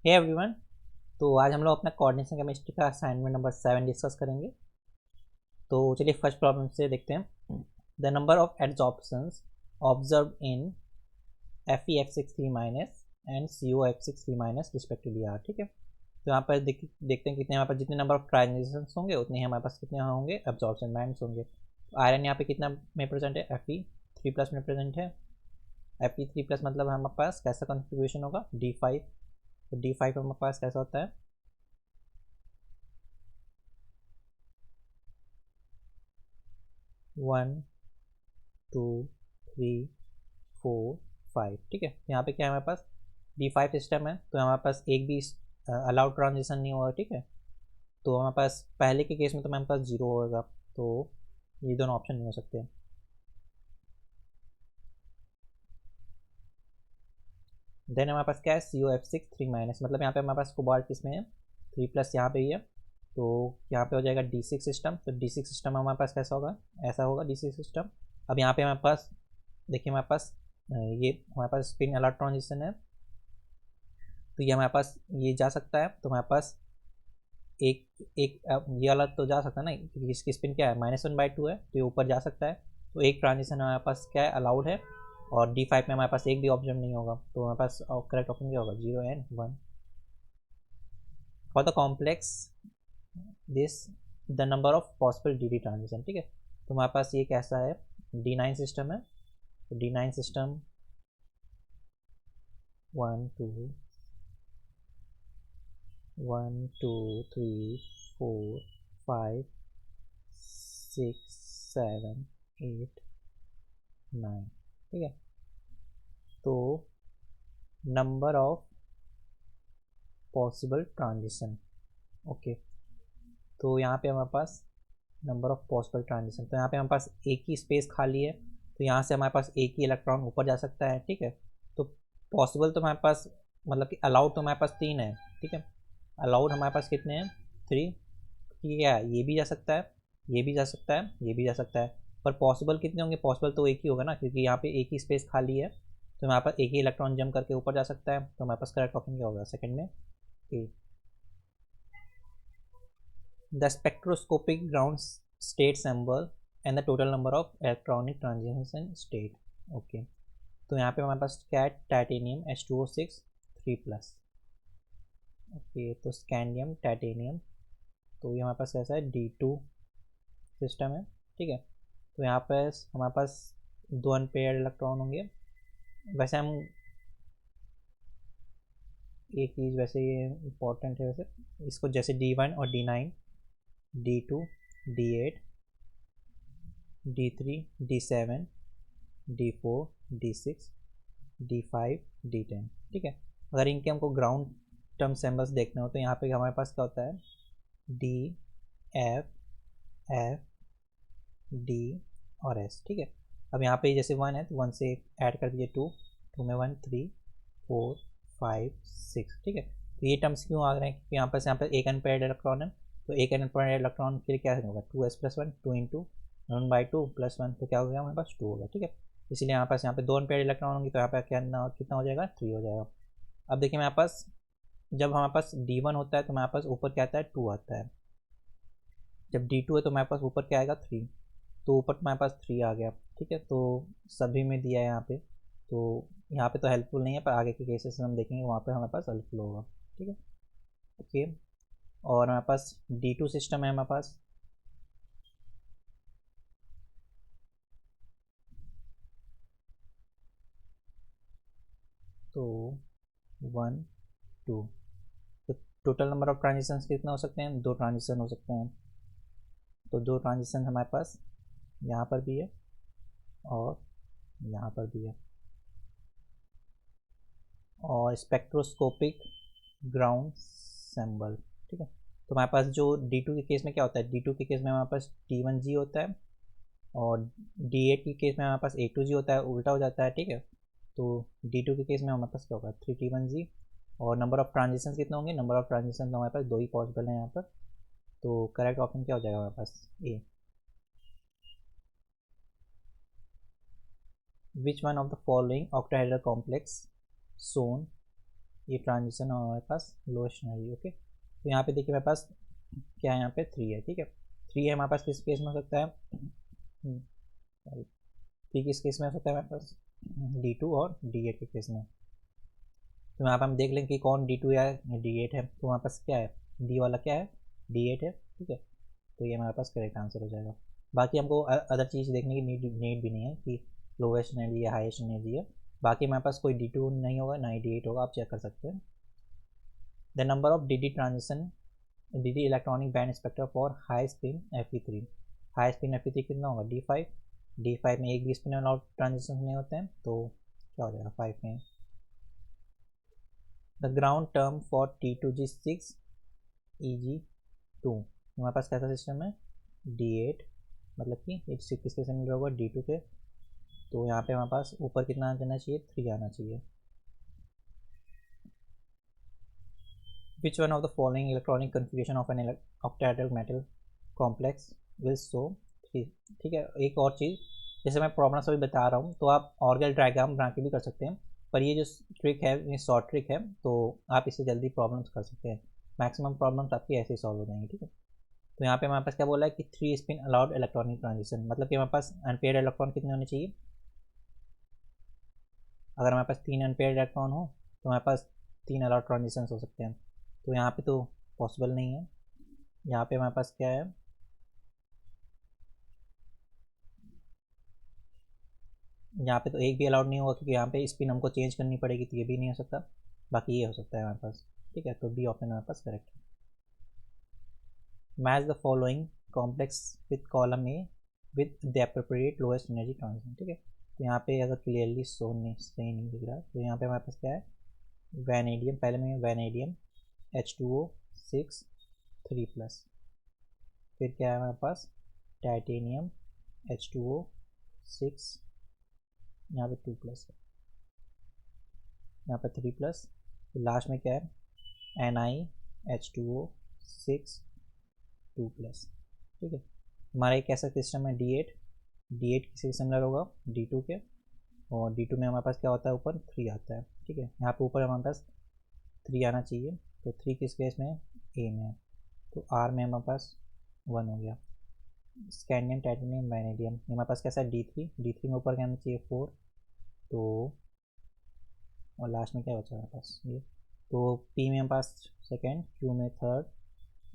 Hey everyone. तो आज हम लोग अपना कोऑर्डिनेशन केमिस्ट्री का असाइनमेंट नंबर 7 डिस्कस करेंगे। तो चलिए फर्स्ट प्रॉब्लम से देखते हैं। The number of absorptions observe in Fe(F6(3) minus and CO(F6(3) minus respectively are. ठीक है, तो यहाँ पर देखते हैं कितने हमारे पास जितने नंबर ऑफ ट्रांजिशन होंगे उतने ही हमारे पास कितने होंगे एब्जॉर्प्शन बैंड्स होंगे। तो आयरन यहाँ पे कितना में प्रेजेंट है, Fe3+ में प्रेजेंट है। Fe3+ मतलब हमारे पास कैसा कॉन्फ़िगरेशन होगा, D5। तो D5 हमारे पास कैसा होता है, 1 2 3 4 5। ठीक है, यहाँ पे क्या है हमारे पास D5 सिस्टम है, तो हमारे पास एक भी अलाउड ट्रांजिशन नहीं होगा। ठीक है, तो हमारे पास पहले के केस में तो हमारे पास 0 होगा, तो ये दोनों ऑप्शन नहीं हो सकते। देन हमारे पास क्या है, CO(F6(3) मतलब यहाँ पे हमारे पास कोबाल्ट किसमें है, 3+ यहाँ पे ही है, तो यहाँ पे हो जाएगा D6 सिस्टम। तो D6 सिस्टम हमारे पास कैसा होगा, ऐसा होगा D6 सिस्टम। अब यहाँ पे हमारे पास देखिए हमारे पास ये हमारे पास स्पिन अलर्ट ट्रांजिशन है, तो ये हमारे पास ये जा सकता है। तो हमारे पास एक एक ये अलर्ट तो जा सकता है ना, क्योंकि इसकी स्पिन क्या है -1/2 है, तो ये ऊपर जा सकता है। तो एक ट्रांजिशन हमारे पास क्या है, अलाउड है। और D5 में हमारे पास एक भी ऑप्शन नहीं होगा, तो हमारे पास करेक्ट ऑप्शन क्या होगा, 0 and 1। For the complex this the number of possible DD transition. ठीक है, तो हमारे पास ये कैसा है, D9 सिस्टम है। तो D9 सिस्टम 1 2 1 2 3 4 5 6 7 8 9। ठीक है, तो number of possible transition. Okay, तो यहाँ पे हमारे पास नंबर ऑफ पॉसिबल ट्रांजिशन, तो यहाँ पे हमारे पास एक ही स्पेस खाली है, तो यहाँ से हमारे पास एक ही इलेक्ट्रॉन ऊपर जा सकता है। ठीक है, तो पॉसिबल तो हमारे पास मतलब कि अलाउड तो हमारे पास 3 है। ठीक है, अलाउड हमारे पास कितने हैं, 3। क्या है, ये भी जा सकता है, ये भी जा सकता है, ये भी जा सकता है। पर पॉसिबल कितने होंगे, पॉसिबल तो एक ही होगा ना, क्योंकि यहाँ पे एक ही स्पेस खाली है, तो हमारे पास एक ही इलेक्ट्रॉन जम करके ऊपर जा सकता है। तो हमारे पास करेक्ट ऑप्शन क्या होगा, सेकंड में A. The spectroscopic ground state symbol and the total number of electronic transition state. Okay, तो यहाँ पे हमारे पास क्या है, टाइटेनियम H2O6 3+। ओके, तो स्कैंडियम टाइटेनियम, तो ये हमारे पास कैसा है, D2 सिस्टम है। ठीक है, तो यहाँ पर हमारे पास 2 अनपेयर्ड इलेक्ट्रॉन होंगे। वैसे हम एक चीज़ वैसे ये इम्पोर्टेंट है, वैसे इसको जैसे D1 और D9 D2 D8 D3 D7 D4 D6 D5 D10। ठीक है, अगर इनके हमको ग्राउंड टर्म सिंबल्स देखने हो तो यहाँ पे हमारे पास क्या होता है, D F F D और S। ठीक है, अब यहाँ पे जैसे 1 है तो 1 से ऐड कर दीजिए 2, 2 में 1 3 4 5 6। ठीक है, तो ये टर्म्स क्यों आ रहे हैं, क्योंकि यहाँ पर एक अनपेयर्ड इलेक्ट्रॉन है, तो एक अनपेयर्ड इलेक्ट्रॉन के लिए क्या होगा, 2s+1 2 इंटू 1/2 +1, तो क्या हो गया हमारे पास 2 होगा। ठीक है, इसलिए हमारे पास यहाँ पे 2 अनपेयर्ड इलेक्ट्रॉन होंगे, तो यहाँ पे कितना हो जाएगा, 3 हो जाएगा। अब देखिए हमारे पास जब हमारे पास D1 होता है तो हमारे पास ऊपर क्या आता है, 2 आता है। जब D2 है तो हमारे पास ऊपर क्या आएगा, 3। तो ऊपर हमारे पास 3 आ गया। ठीक है, तो सभी में दिया है यहाँ पे, तो यहाँ पे तो हेल्पफुल नहीं है, पर आगे के केसेस हम देखेंगे वहाँ पे हमारे पास हेल्पफुल होगा। ठीक है, ओके, और हमारे पास D2 सिस्टम है हमारे पास। तो 1 2, तो टोटल नंबर ऑफ ट्रांजिशन कितना हो सकते हैं, 2 ट्रांजिशन हो सकते हैं। तो 2 ट्रांजिशन हमारे पास यहाँ पर भी है और यहाँ पर भी है। और स्पेक्ट्रोस्कोपिक ग्राउंड सिंबल। ठीक है, तो हमारे पास जो D2 के केस में क्या होता है, D2 के केस में हमारे पास T1G होता है, और D8 के केस में हमारे पास A2G होता है, उल्टा हो जाता है। ठीक है, तो D2 के केस में हमारे पास क्या होगा, 3T1G। और नंबर ऑफ ट्रांजिशन कितने होंगे, नंबर ऑफ ट्रांजिशन तो हमारे पास 2 ही पॉसिबल है यहाँ पर, तो करेक्ट ऑप्शन क्या हो जाएगा हमारे पास, A. Which one of the following octahedral complex सोन ये ट्रांजिशन और हमारे पास लोएस्ट एनर्जी। ओके, तो यहाँ पे देखिए मेरे पास क्या है, यहाँ पे 3 है। ठीक है, 3 है हमारे पास, किस केस में हो सकता है, सॉरी 3 किस केस में हो सकता है हमारे पास, D2 और D8 के केस में। तो यहाँ पर हम देख लेंगे कि कौन D2 या D8 है। तो हमारे पास क्या है, D वाला क्या है, D8 है। ठीक है, तो ये हमारे पास करेक्ट आंसर हो जाएगा। बाकी हमको अदर चीज़ देखने की नीड भी नहीं है कि लोवेस्ट एनर्जी या हाईएस्ट एनर्जी है। बाकी हमारे पास कोई D2 नहीं होगा, ना ही D8 होगा, आप चेक कर सकते हैं। The number of DD transition, DD electronic band spectrum for high spin Fe3। High spin Fe3 कितना होगा, D5। D5 में एक भी स्पिन अलाउड ट्रांजिशन नहीं होते हैं, तो क्या हो जाएगा 5 में। The ground term for T2G6 EG2। हमारे पास कैसा सिस्टम है, D8, मतलब कि ये किसके से मिल रहा होगा, D2 के। तो यहाँ पे हमारे पास ऊपर कितना आना चाहिए, 3 आना चाहिए। Which one of the following electronic configuration of an octahedral metal complex will show 3। ठीक है, एक और चीज़, जैसे मैं प्रॉब्लम अभी बता रहा हूँ, तो आप ऑर्गल डायग्राम बना के भी कर सकते हैं, पर ये जो ट्रिक है ये शॉर्ट ट्रिक है, तो आप इससे जल्दी प्रॉब्लम्स कर सकते हैं। मैक्सिमम प्रॉब्लम्स आपकी ऐसे ही सॉल्व हो जाएंगी। ठीक है, तो यहाँ पे हमारे पास क्या बोला है कि 3 स्पिन अलाउड इलेक्ट्रॉनिक ट्रांजिशन, मतलब कि हमारे पास अनपेयर्ड इलेक्ट्रॉन कितने होने चाहिए। अगर हमारे पास 3 अनपेयर्ड इलेक्ट्रॉन हो तो हमारे पास 3 अलाउड ट्रांजिशन हो सकते हैं। तो यहाँ पे तो पॉसिबल नहीं है। यहाँ पे हमारे पास क्या है, यहाँ पे तो एक भी अलाउड नहीं होगा, क्योंकि यहाँ पे स्पिन हमको चेंज करनी पड़ेगी, तो ये भी नहीं हो सकता। बाकी ये हो सकता है हमारे पास। ठीक है, तो बी ऑप्शन हमारे पास करेक्ट है। Match the following complex with column A with the appropriate lowest energy transition. ठीक है, तो यहाँ पे अगर क्लियरली शो नहीं सही नहीं दिख रहा, तो यहाँ पे हमारे पास क्या है, वैनेडियम, पहले में वैनेडियम H2O6 3+, फिर क्या है हमारे पास, टाइटेनियम H2O6, यहाँ पे 2+, यहाँ पे 3+, फिर लास्ट में क्या है, NiH2O6 2+। ठीक है, हमारा एक ऐसा सिस्टम है D8। D8 किसी सिमिलर होगा D2 के, और D2 में हमारे पास क्या होता है, ऊपर 3 आता है। ठीक है, यहाँ पे ऊपर हमारे पास 3 आना चाहिए, तो 3 किस केस में है, A में है, तो R में हमारे पास 1 हो गया। स्कैंडियम टाइटेनियम वैनेडियम, हमारे पास कैसा है D3 में ऊपर क्या आना चाहिए 4, तो और लास्ट में क्या बचा हमारे पास ये, तो P में हमारे पास सेकेंड, Q में थर्ड,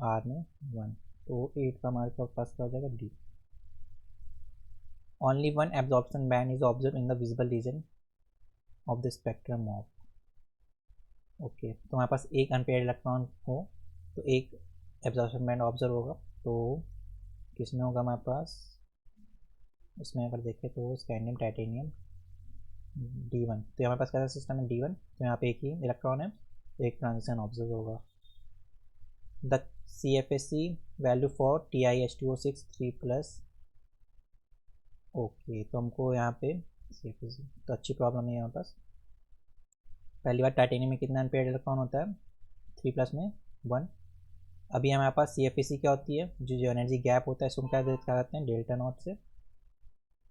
R में 1, तो 8 का हमारे पास क्या हो जाएगा, D। Only one absorption band is observe in the visible region of the spectrum of. Okay, तो हमारे पास एक अनपेयर्ड इलेक्ट्रॉन हो तो एक एब्जॉर्प्शन बैंड ऑब्जर्व होगा, तो किसमें होगा हमारे पास, इसमें अगर देखें तो स्कैंडियम टाइटेनियम D1। तो हमारे पास कैसा सिस्टम है, D1, तो यहाँ पे एक ही इलेक्ट्रॉन है, तो एक ट्रांजिशन ऑब्जर्व होगा। The CFSE value for TiH2O6 3+। Okay, तो हमको यहाँ पे CFSE तो अच्छी प्रॉब्लम है यहाँ पास। पहली बार टाइटेनियम में कितना अनपेयर्ड इलेक्ट्रॉन होता है, 3+ में 1। अभी हमारे पास CFSE क्या होती है, जो एनर्जी गैप होता है इसको क्या कहते हैं, डेल्टा नॉट से,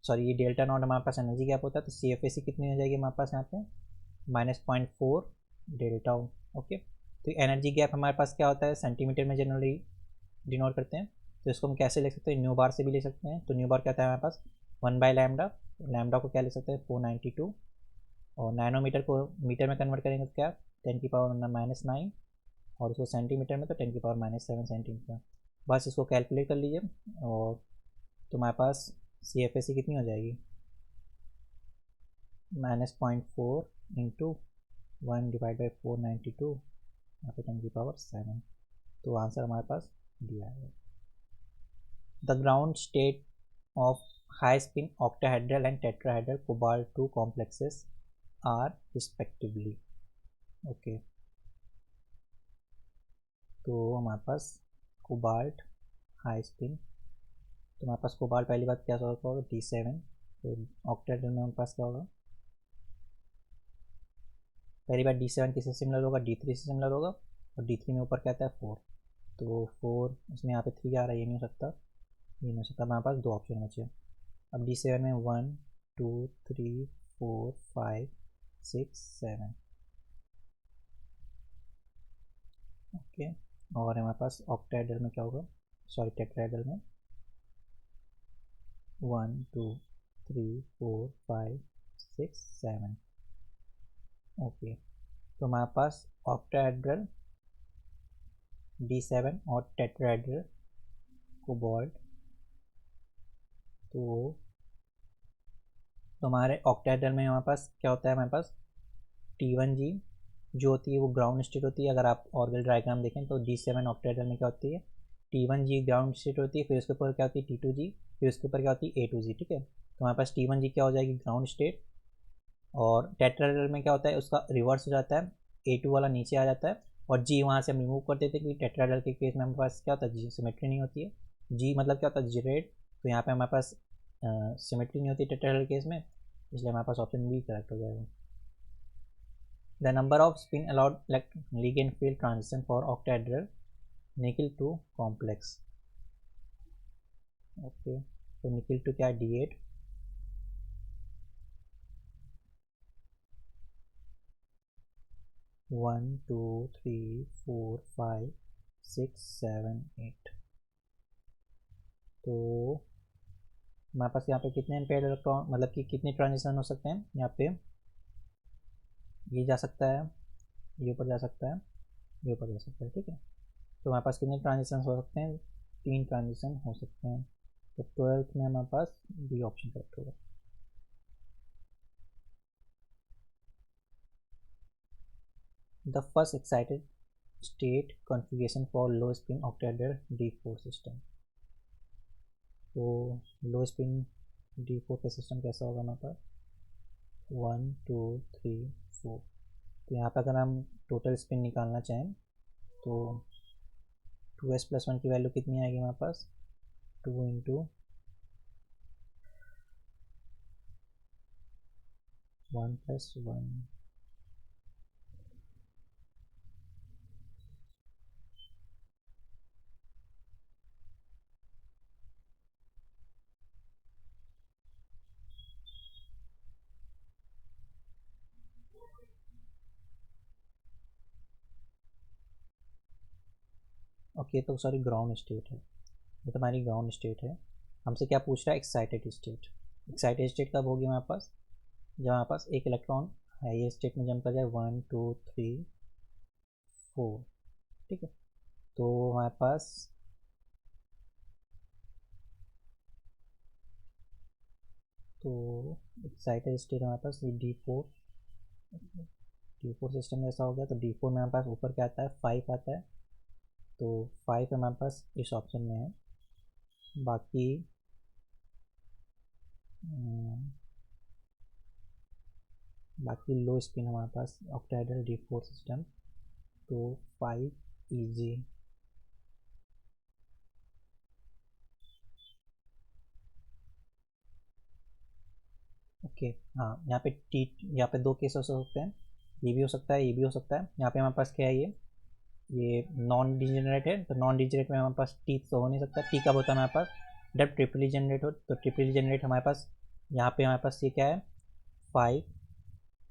सॉरी ये डेल्टा नॉट हमारे पास एनर्जी गैप होता है, तो CFSE कितनी हो जाएगी हमारे पास यहाँ पे, -0.4 डेल्टा। ओके, तो एनर्जी गैप हमारे पास क्या होता है, सेंटीमीटर में जनरली डिनोट करते हैं, तो इसको हम कैसे लिख सकते हैं, न्यू बार से भी ले सकते हैं। तो न्यू बार क्या होता है हमारे पास 1/λ, लैम्डा को क्या लिख सकते हैं 492, और नैनोमीटर को मीटर में कन्वर्ट करेंगे तो क्या 10⁻⁻⁹, और उसको सेंटीमीटर में तो 10⁻⁻7 सेंटीमीटर। बस इसको कैलकुलेट कर लीजिए, और तुम्हारे पास CFSE कितनी हो जाएगी, -0.4 इंटू 1/492, यहाँ पे 10⁻7, तो आंसर हमारे पास दिया है। The ground state of high spin octahedral and tetrahedral cobalt 2 complexes are respectively। Okay, तो हमारे पास कोबाल्ट हाई स्पिन, तो हमारे पास कोबाल्ट पहली बात क्या होगा D7, तो ऑक्टाहेड्रल में हमारे पास क्या होगा, पहली बार D7 किससे सिमिलर होगा, D3 से सिमिलर होगा, और D3 में ऊपर क्या आता है 4, तो 4 इसमें यहाँ पे 3 आ रहा है, ये नहीं हो सकता, ये नहीं हो सकता, हमारे पास 2 ऑप्शन बचे। अब D7 में 1 2 3 4 5 6 7, ओके, और हमारे पास ऑक्टाहेड्रल में क्या होगा, सॉरी टेट्राहेड्रल में 1 2 3 4 5 6 7। ओके, तो हमारे पास ऑक्टाहेड्रल D7 और टेट्राहेड्रल कोबाल्ट। तो हमारे ऑक्टाहेड्रल में हमारे पास क्या होता है, हमारे पास T1G जो होती है वो ग्राउंड स्टेट होती है। अगर आप ऑर्बिटल डायग्राम देखें तो G7 ऑक्टाहेड्रल में क्या होती है, T1G ग्राउंड स्टेट होती है, फिर उसके ऊपर क्या होती है T2G, फिर उसके ऊपर क्या होती है A2G। ठीक है, तो हमारे पास T1G क्या हो जाएगी, ग्राउंड स्टेट। और टेट्राहेड्रल में क्या होता है, उसका रिवर्स हो जाता है, A2 वाला नीचे आ जाता है और G वहाँ से हम रिमूव कर देते हैं, क्योंकि टेट्राहेड्रल के केस में हमारे पास क्या होता है, G सिमेट्री नहीं होती है। G मतलब क्या होता है, जिरेट। तो यहाँ पे हमारे पास सिमेट्री नहीं होती टेट्राहेड्रल केस में, इसलिए हमारे पास ऑप्शन बी करेक्ट हो जाएगा। The number of spin allowed ligand field transition for octahedral nickel two complex. Okay, तो निकिल टू क्या है, D8। One two three four five six seven eight. तो हमारे पास यहाँ पे कितने अनपेयर्ड इलेक्ट्रॉन, मतलब कि कितने ट्रांजिशन हो सकते हैं, यहाँ पे ये जा सकता है, ये ऊपर जा सकता है, ये ऊपर जा सकता है। ठीक है, तो हमारे पास कितने ट्रांजिशन हो सकते हैं, 3 ट्रांजिशन हो सकते हैं। तो 12th में हमारे पास बी ऑप्शन करेक्ट होगा। The first excited state configuration for low spin octahedral D4 system। तो लो स्पिन D4 का सिस्टम कैसा होगा हमारे पास, 1 2 3 4। तो यहाँ पर अगर हम टोटल स्पिन निकालना चाहें तो 2s+1 की वैल्यू कितनी आएगी हमारे पास, 2 इंटू 1+1। ओके, तो सॉरी ग्राउंड स्टेट है, ये तो हमारी ग्राउंड स्टेट है। हमसे क्या पूछ रहा है, एक्साइटेड स्टेट। एक्साइटेड स्टेट कब होगी हमारे पास, जब हमारे पास एक इलेक्ट्रॉन हाई स्टेट में जंप कर जाए, 1 2 3 4। ठीक है, तो हमारे पास तो एक्साइटेड स्टेट हमारे पास D4 सिस्टम जैसा हो गया। तो D4 में हमारे पास ऊपर क्या आता है, 5 आता है। तो 5 हमारे पास इस ऑप्शन में है। बाकी लो स्पिन हमारे पास ऑक्टाहेड्रल D4 सिस्टम, तो 5 EG। ओके, हाँ यहाँ पे 2 केस हो सकते हैं, ये भी हो सकता है, ये भी हो सकता है। यहाँ पे हमारे पास क्या है, ये नॉन डिजेनरेट है। तो नॉन डिजेनरेट में हमारे पास टी तो हो नहीं सकता। टी कब होता है हमारे पास, जब ट्रिपली जनरेट हो। तो ट्रिपली जनरेट हमारे पास यहाँ पे हमारे पास ये क्या है, 5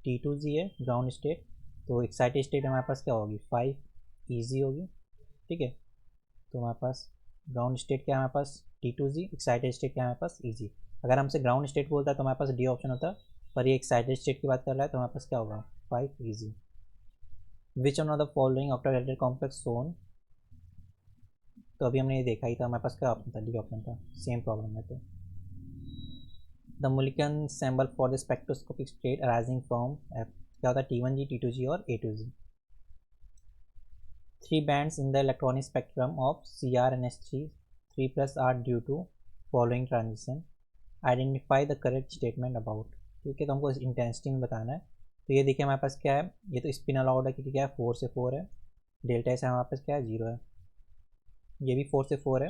T2G है ग्राउंड स्टेट। तो एक्साइटेड स्टेट हमारे पास क्या होगी, 5 EG होगी। ठीक है, तो हमारे पास ग्राउंड स्टेट क्या है, हमारे पास T2G। एक्साइटेड स्टेट क्या है हमारे पास, EG। अगर हमसे ग्राउंड स्टेट बोलता है तो हमारे पास डी ऑप्शन होता है, पर ये एक्साइटेड स्टेट की बात कर रहा है तो हमारे पास क्या होगा, 5 EG। Which one of the following octahedral complex सोन। तो अभी हमने ये देखा ही था, हमारे पास क्या ऑप्शन था, डी ऑप्शन था, सेम प्रॉब्लम है। तो the molecular sample for the spectroscopic state arising from क्या होता है, T1G T2G और A2G। 3 bands in the electronic spectrum of Cr and S3 3+ are due to following transition। Identify the correct statement about। ठीक है, तो हमको intensity में बताना है। तो ये देखिए हमारे पास क्या है, ये तो स्पिन अलाउड है, क्योंकि क्या है 4 से 4 है। डेल्टा से हमारे पास क्या है, 0 है। ये भी 4 से 4 है,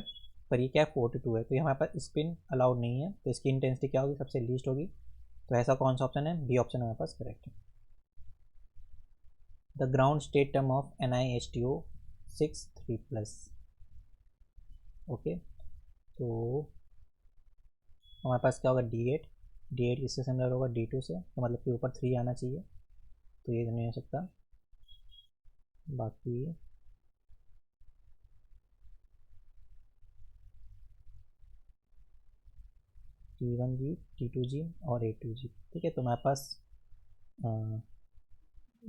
पर ये क्या है 4 to 2 है। तो ये हमारे पास स्पिन अलाउड नहीं है, तो इसकी इंटेंसिटी क्या होगी, सबसे लीस्ट होगी। तो ऐसा कौन सा ऑप्शन है, बी ऑप्शन हमारे पास करेक्ट है। The ground state term of NiHTO 6 3+। Okay, तो हमारे पास क्या होगा, D8 किससे सिमिलर होगा, D2 से। तो मतलब कि ऊपर 3 आना चाहिए, तो ये नहीं हो सकता। बाकी T1G, T2G और A2G। ठीक है, तो हमारे पास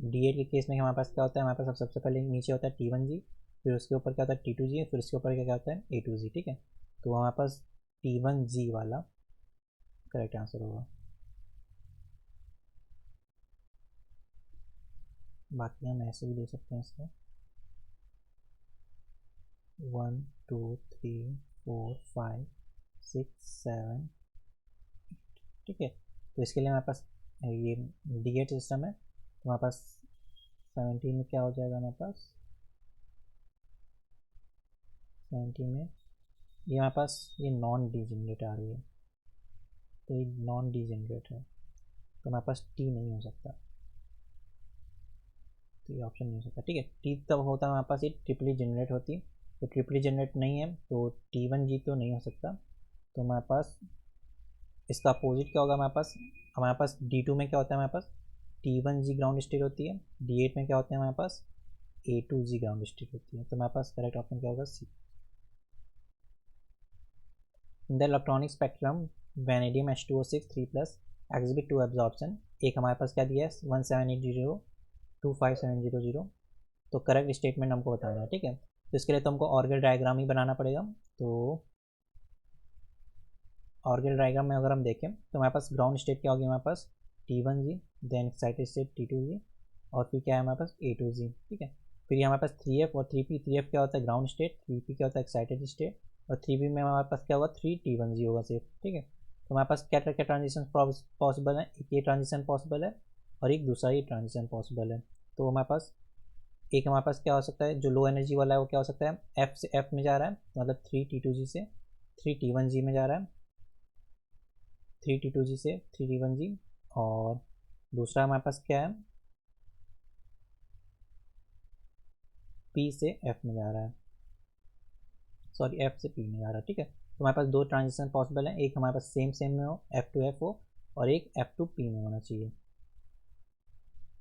D8 के केस में हमारे पास क्या होता है, हमारे पास सबसे पहले नीचे होता है T1G, फिर उसके ऊपर क्या होता है T2G, फिर उसके ऊपर क्या होता है A2G। ठीक है, तो हमारे पास T1G वाला करेक्ट आंसर होगा। बाकी हम ऐसे भी दे सकते हैं इसको 1 2 3 4 5 6 7। ठीक है, तो इसके लिए हमारे पास ये D8 सिस्टम है, तो हमारे पास 17 में क्या हो जाएगा, हमारे पास 17 में ये हमारे पास ये नॉन डीजेनरेट आ रही है, तो ये नॉन डीजेनरेट है, तो हमारे पास T नहीं हो सकता, तो ये ऑप्शन नहीं हो सकता। ठीक है, T तब होता है हमारे पास ये ट्रिपली जनरेट होती, तो ट्रिपली जनरेट नहीं है तो T1G तो नहीं हो सकता। तो हमारे पास इसका अपोजिट क्या होगा, हमारे पास D2 में क्या होता है, हमारे पास T1G ग्राउंड स्टेट होती है, D8 में क्या होता है हमारे पास A2G ग्राउंड स्टेट होती है, तो हमारे पास करेक्ट ऑप्शन क्या होगा C। In the electronic spectrum vanadium H2O6 3+ exhibit 2 absorption, एक हमारे पास क्या दिया है 1780 25700, तो करेक्ट स्टेटमेंट हमको बताना है। ठीक है, तो इसके लिए तो हमको ऑर्गल डायग्राम ही बनाना पड़ेगा। तो ऑर्गल डायग्राम में अगर हम देखें तो हमारे पास ग्राउंड स्टेट क्या होगी, हमारे पास T1G, then excited state T2G, और फिर क्या है हमारे पास A2G। ठीक है, फिर ये हमारे पास 3F और 3P। 3F क्या होता है ग्राउंड स्टेट, 3P क्या होता है एक्साइटेड स्टेट, और 3P में हमारे पास क्या होगा 3T1G होगा सिर्फ। ठीक है, तो हमारे पास क्या क्या ट्रांजिशन पॉसिबल है, एक ये ट्रांजिशन पॉसिबल है और एक दूसरा ही ट्रांजिशन पॉसिबल है। तो हमारे पास एक हमारे पास क्या हो सकता है, जो लो एनर्जी वाला है वो क्या हो सकता है F से F में जा रहा है, मतलब 3T2G से 3T1G में जा रहा है, 3T2G से 3T1G, और दूसरा हमारे पास क्या है P से F में जा रहा है, सॉरी F से P में जा रहा है। ठीक है, तो हमारे पास दो ट्रांजिशन पॉसिबल है, एक हमारे पास सेम सेम में हो F to F हो, और एक F to P में होना चाहिए।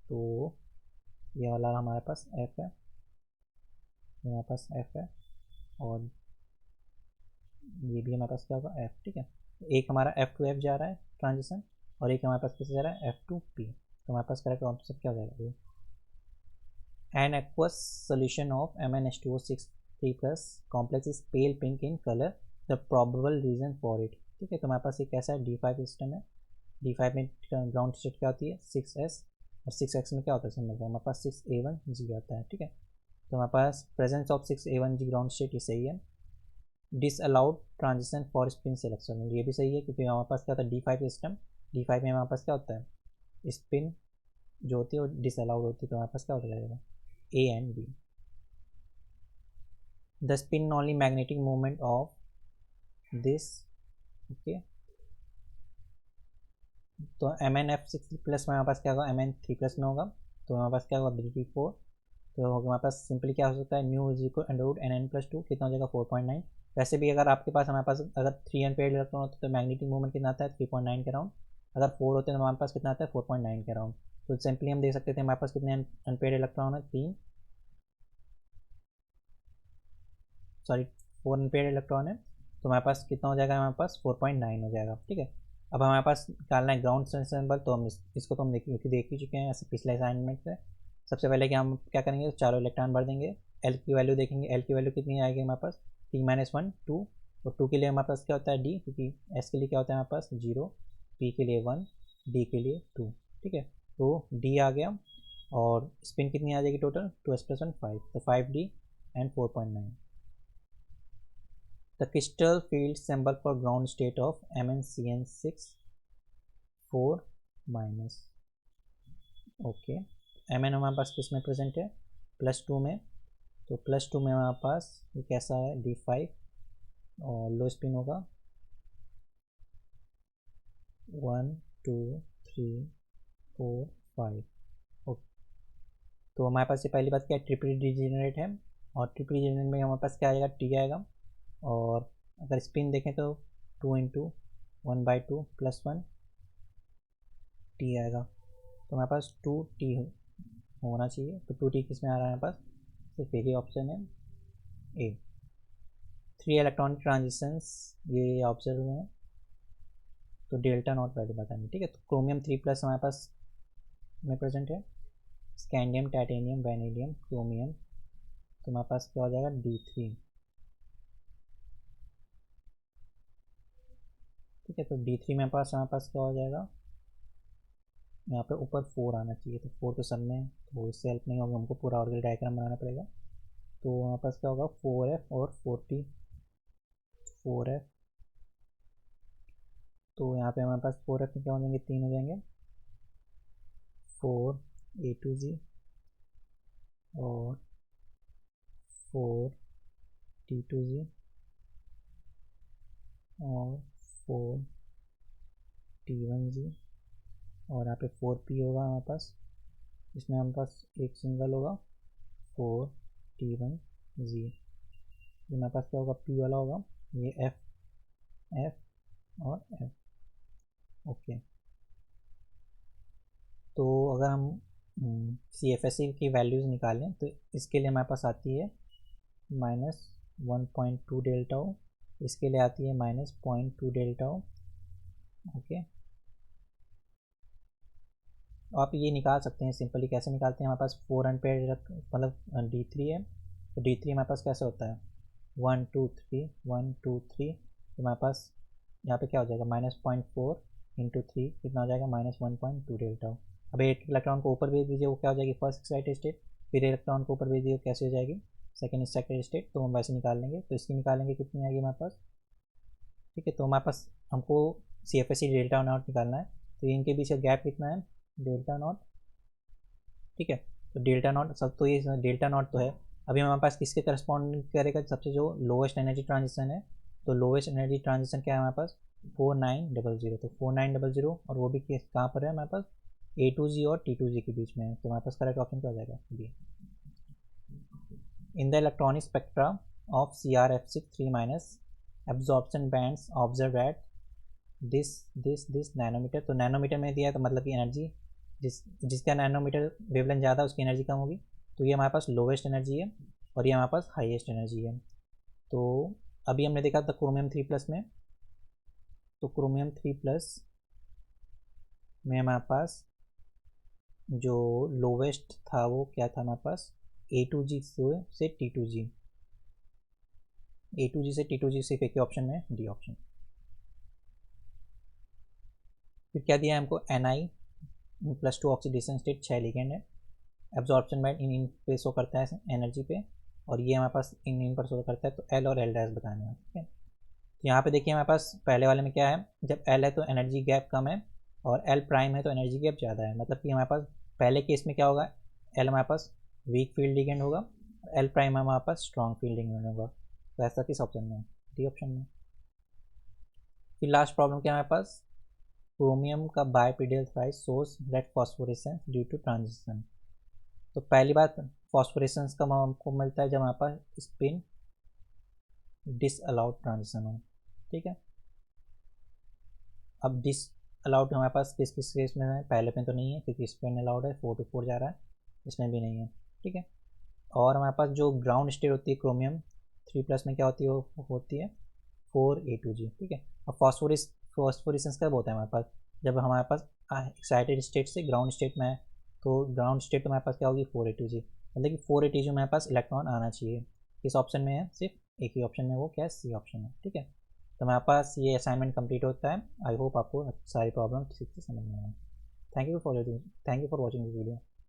तो ये वाला हमारे पास F है, ये हमारे पास F है, और ये भी हमारे पास क्या होगा F। ठीक है, एक हमारा F to F जा रहा है ट्रांजिशन, और एक हमारे पास किसे जा रहा है F to P, तो हमारे पास करेक्ट आंसर क्या हो जाएगा, An aqueous solution of MnH2O6 3+ complex is pale pink in color. The probable reason for it। ठीक है, तो हमारे पास एक ऐसा D5 सिस्टम है, D5 में ग्राउंड स्टेट क्या होती है 6s, और 6x में क्या होता है सिंबल, हमारे पास 6A1G आता है। ठीक है, तो हमारे पास presence of 6A1G ground state ये सही है। Disallowed transition for spin selection, ये भी सही है, क्योंकि हमारे पास क्या होता है D5 सिस्टम, D5 में हमारे पास क्या होता है स्पिन जो होती है वो डिसअलाउड होती है, तो हमारे पास क्या होता जाएगा A and B। The spin only magnetic moment of this, okay, तो MnF6+ में हमारे पास क्या होगा Mn3+ में होगा, तो हमारे पास क्या होगा BT4, तो हमारे पास सिंपली क्या हो सकता है न्यू इज इक्वल √NN+2 कितना हो जाएगा 4.9। वैसे भी अगर आपके पास हमारे पास अगर 3 अनपेयर्ड इलेक्ट्रॉन होते तो मैग्नेटिक मूवमेंट कितना आता है 3.9 के अराउंड, अगर 4 होते तो हमारे पास कितना आता है 4.9 के अराउंड। तो सिंपली हम देख सकते थे हमारे पास कितने अनपेयर्ड इलेक्ट्रॉन है 3, सॉरी 4 अनपेयर्ड इलेक्ट्रॉन है, तो हमारे पास कितना हो जाएगा हमारे पास 4.9 हो जाएगा। ठीक है, अब हमारे पास निकालना है ग्राउंड सिंबल, तो हम इसको तो हम देख ही चुके हैं ऐसे पिछले असाइनमेंट से। सबसे पहले कि हम क्या करेंगे तो चारों इलेक्ट्रॉन भर देंगे, एल की वैल्यू देखेंगे, एल की वैल्यू कितनी आएगी हमारे पास 3-1 2, और 2 के लिए हमारे पास क्या होता है डी, क्योंकि एस के लिए क्या होता है हमारे पास 0, पी के लिए 1, डी के लिए 2। ठीक है, तो डी आ गया, और स्पिन कितनी आ जाएगी टोटल 2s+1 5, तो 5d and 4.9। The crystal field symbol for ground state of MnCN6 4-, okay, Mn हमारे पास किस में प्रेजेंट है +2 में, तो +2 में हमारे पास ये कैसा है D5, और लो स्पिन होगा 1 2 3 4 5, ओके। तो हमारे पास ये पहली बात क्या है ट्रिपली डिजेनरेट है, और ट्रिपली डिजेनरेट में हमारे पास क्या आएगा T आएगा, और अगर स्पिन देखें तो 2 × 1/2 +1 T आएगा, तो हमारे पास 2T होना चाहिए, तो 2T किस में आ रहा है हमारे पास सिर्फ एक ही ऑप्शन है A। 3 इलेक्ट्रॉनिक ट्रांजिशंस ये ऑब्जर्व हुए हैं, तो डेल्टा नॉट वैल्यू बतानी, ठीक है। तो क्रोमियम 3+ हमारे पास में प्रेजेंट है, स्कैंडियम, टाइटेनियम, वैनेडियम, क्रोमियम, तो हमारे पास क्या हो जाएगा D3, ठीक है। तो D3 में हमारे पास क्या हो जाएगा, यहाँ पे ऊपर 4 आना चाहिए, तो 4 तो सब में, तो इससे हेल्प नहीं होगी, हमको पूरा ऑर्गेनल डायग्राम बनाना पड़ेगा। तो हमारे पास क्या होगा 4F और 40, 4F, तो यहाँ पे हमारे पास 4F में क्या हो जाएंगे, 3 हो जाएंगे, 4A2G और 4T2G और 4T1G और यहाँ पे 4P होगा हमारे पास, इसमें हमारे पास एक सिंगल होगा 4T1G। ये हमारे पास क्या होगा, P वाला होगा, ये F और F, ओके। तो अगर हम CFSE की वैल्यूज़ निकालें तो इसके लिए हमारे पास आती है -1.2 डेल्टा ओ, इसके लिए आती है -0.2 डेल्टा ओ, ओके। आप ये निकाल सकते हैं सिंपली, कैसे निकालते हैं, हमारे पास 4 अनपेयर्ड मतलब D3 है, तो D3 हमारे पास कैसे होता है 1 2 3 1 2 3, तो हमारे पास यहाँ पे क्या हो जाएगा -0.4 × 3 कितना हो जाएगा -1.2 डेल्टा ओ। अब एक इलेक्ट्रॉन को ऊपर भेज दीजिए, वो क्या हो जाएगी फर्स्ट एक्साइटेड स्टेट, फिर इलेक्ट्रॉन को ऊपर भेज दीजिए, कैसे हो जाएगी सेकेंड एक्साइटेड स्टेट, तो हम वैसे निकाल लेंगे। तो इसकी निकालेंगे कितनी आएगी हमारे पास, ठीक है। तो हमारे पास हमको CFSE डेल्टा नॉट निकालना है, तो इनके बीच का गैप कितना है डेल्टा नॉट, ठीक है। तो डेल्टा नॉट सब, तो ये डेल्टा नॉट तो है। अभी हमारे पास किसके करस्पॉन्ड करेगा, सबसे जो लोवेस्ट एनर्जी ट्रांजिशन है, तो लोवेस्ट एनर्जी ट्रांजिशन क्या है हमारे पास 4900, तो 4900 और वो भी कहाँ पर है हमारे पास A2G और T2G के बीच में है, तो हमारे पास करेक्ट ऑप्शन क्या हो जाएगा B. In the electronic spectra of CrF6 3- absorption bands observe at this nanometre, तो नैनोमीटर में दिया है तो मतलब कि एनर्जी जिसका नैनोमीटर वेवलेंथ ज़्यादा उसकी एनर्जी कम होगी, तो ये हमारे पास लोवेस्ट एनर्जी है और ये हमारे पास हाईएस्ट एनर्जी है। तो अभी हमने देखा था क्रोमियम 3+ में, तो क्रोमियम 3+ में हमारे पास जो लोवेस्ट था वो क्या था हमारे पास A2G से T2G, A2G से T2G सिर्फ एक ही ऑप्शन में, डी ऑप्शन। फिर क्या दिया है हमको Ni+2 ऑक्सीडेशन स्टेट 6 लिगेंड है, एब्जॉर्प्शन बैंड इन पे शो करता है एनर्जी पे, और ये हमारे पास इन पर शो करता है, तो L और L' बताने हैं, ठीक है। तो यहाँ पे देखिए हमारे पास पहले वाले में क्या है, जब L है तो एनर्जी गैप कम है और L प्राइम है तो एनर्जी गैप ज़्यादा है, मतलब कि हमारे पास पहले केस में क्या होगा, L हमारे पास वीक फील्ड लिगेंड होगा, L प्राइम हमारे पास स्ट्रॉन्ग फील्ड लिगेंड होगा, तो ऐसा किस ऑप्शन में, डी ऑप्शन में। फिर लास्ट प्रॉब्लम क्या है हमारे पास, क्रोमियम का बाइपीडियल thrice source red phosphorescence due to transition, तो पहली बात फॉस्फोरेसेंस का हमको मिलता है जब हमारे पास स्पिन डिसअलाउड ट्रांजिशन हो, ठीक है। अब डिसअलाउड हमारे पास किस किस केस में है, पहले में तो नहीं है क्योंकि स्पिन अलाउड है, 4 to 4 जा रहा है, इसमें भी नहीं है, ठीक है। और हमारे पास जो ग्राउंड स्टेट होती है क्रोमियम 3+ में क्या होती है, वो होती है 4A2G, ठीक है। अब फॉस्फोरेसेंस कब होता है हमारे पास, जब हमारे पास एक्साइटेड स्टेट से ग्राउंड स्टेट में है, तो ग्राउंड स्टेट हमारे पास क्या होगी 4A2G, मतलब कि 4A2G हमारे पास इलेक्ट्रॉन आना चाहिए, किस ऑप्शन में है, सिर्फ एक ही ऑप्शन में, वो क्या है सी ऑप्शन है, ठीक है। तो हमारे पास ये असाइनमेंट कंप्लीट होता है। आई होप आपको सारी प्रॉब्लम ठीक से समझ में आए। Thank you for watching this video.